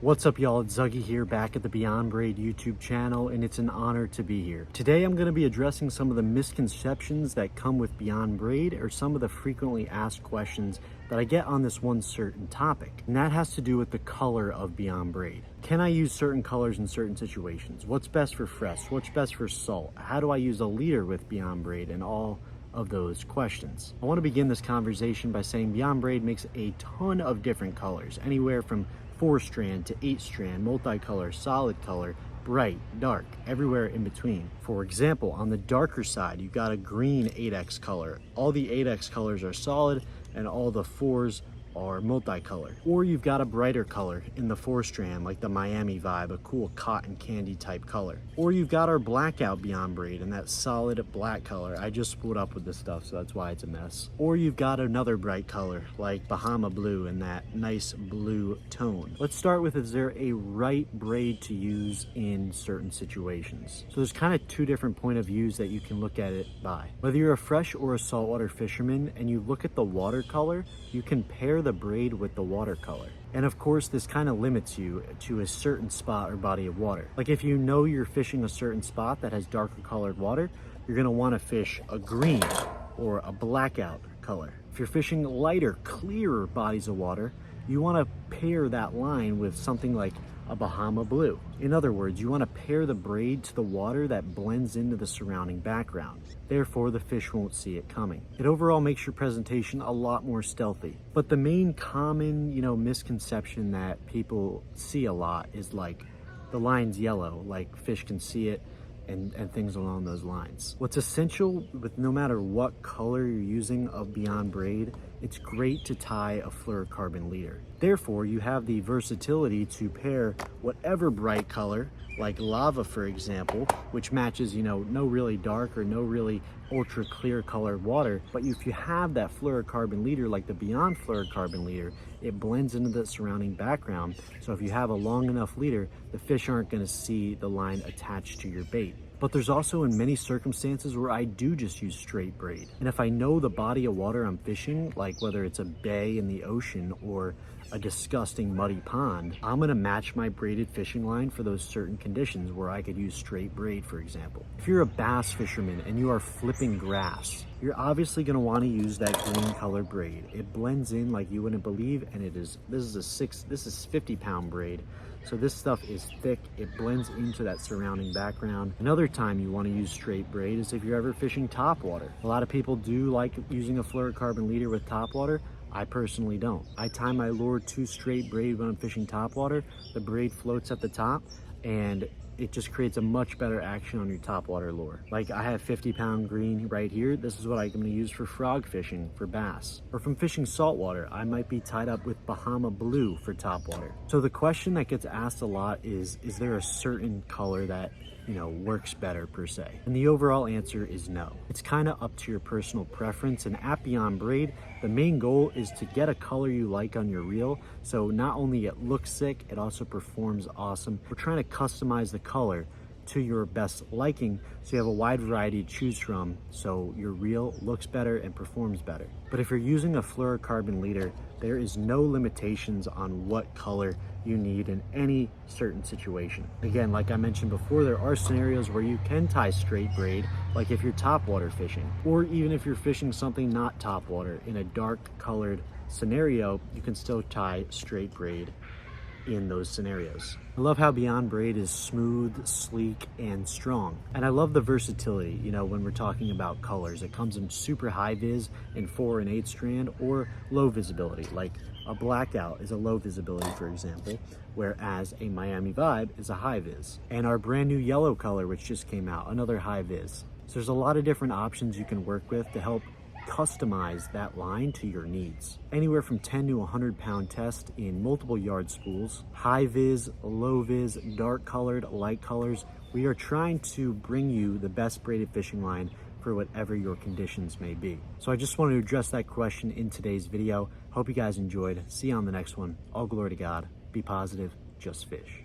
What's up, y'all? It's Zuggy here, back at the Beyond Braid YouTube channel, and it's an honor to be here. Today I'm going to be addressing some of the misconceptions that come with Beyond Braid, or some of the frequently asked questions that I get on this one certain topic, and that has to do with the color of Beyond Braid. Can I use certain colors in certain situations? What's best for fresh? What's best for salt? How do I use a leader with Beyond Braid, and all of those questions? I want to begin this conversation by saying Beyond Braid makes a ton of different colors, anywhere from 4-strand to 8-strand, multicolor, solid color, bright, dark, everywhere in between. For example, on the darker side, you've got a green 8X color. All the 8X colors are solid and all the 4s are multicolor. Or you've got a brighter color in the 4-strand, like the Miami Vibe, a cool cotton candy type color. Or you've got our blackout Beyond Braid in that solid black color. I just split up with this stuff, so that's why it's a mess. Or you've got another bright color like Bahama Blue in that nice blue tone. Let's start with, is there a right braid to use in certain situations? So there's kind of two different point of views that you can look at it by. Whether you're a fresh or a saltwater fisherman and you look at the watercolor, you can pair the braid with the watercolor. And of course, this kind of limits you to a certain spot or body of water. Like if you know you're fishing a certain spot that has darker colored water, you're gonna wanna fish a green or a blackout color. If you're fishing lighter, clearer bodies of water, you wanna pair that line with something like a Bahama Blue. In other words, you want to pair the braid to the water that blends into the surrounding background. Therefore, the fish won't see it coming. It overall makes your presentation a lot more stealthy. But the main common, misconception that people see a lot is like the line's yellow, like fish can see it, and things along those lines. What's essential with no matter what color you're using of Beyond Braid, it's great to tie a fluorocarbon leader. Therefore, you have the versatility to pair whatever bright color, like lava for example, which matches, no really dark or no really ultra clear colored water. But if you have that fluorocarbon leader, like the Beyond fluorocarbon leader, it blends into the surrounding background. So if you have a long enough leader, the fish aren't going to see the line attached to your bait. But there's also in many circumstances where I do just use straight braid. And if I know the body of water I'm fishing, like whether it's a bay in the ocean or a disgusting muddy pond, I'm gonna match my braided fishing line for those certain conditions where I could use straight braid, for example. If you're a bass fisherman and you are flipping grass, you're obviously gonna wanna use that green color braid. It blends in like you wouldn't believe, and this is 50-pound braid. So this stuff is thick, it blends into that surrounding background. Another time you want to use straight braid is if you're ever fishing topwater. A lot of people do like using a fluorocarbon leader with topwater. I personally don't. I tie my lure to straight braid when I'm fishing topwater. The braid floats at the top and it just creates a much better action on your topwater lure. Like I have 50-pound green right here. This is what I'm gonna use for frog fishing, for bass. Or from fishing saltwater, I might be tied up with Bahama Blue for topwater. So the question that gets asked a lot is there a certain color that works better per se? And the overall answer is no. It's kind of up to your personal preference, and at Beyond Braid, the main goal is to get a color you like on your reel, so not only it looks sick, it also performs awesome. We're trying to customize the color to your best liking, so you have a wide variety to choose from, so your reel looks better and performs better. But if you're using a fluorocarbon leader, there is no limitations on what color you need in any certain situation. Again, like I mentioned before, there are scenarios where you can tie straight braid, like if you're topwater fishing, or even if you're fishing something not topwater. In a dark colored scenario, you can still tie straight braid in those scenarios. I love how Beyond Braid is smooth, sleek, and strong. And I love the versatility, when we're talking about colors. It comes in super high vis in 4 and 8 strand, or low visibility, like a blackout is a low visibility, for example, whereas a Miami Vibe is a high vis. And our brand new yellow color, which just came out, another high vis. So there's a lot of different options you can work with to help customize that line to your needs. Anywhere from 10 to 100-pound test in multiple yard spools, high vis, low vis, dark colored, light colors. We are trying to bring you the best braided fishing line for whatever your conditions may be. So I just wanted to address that question in today's video. Hope you guys enjoyed. See you on the next one. All glory to God. Be positive, just fish.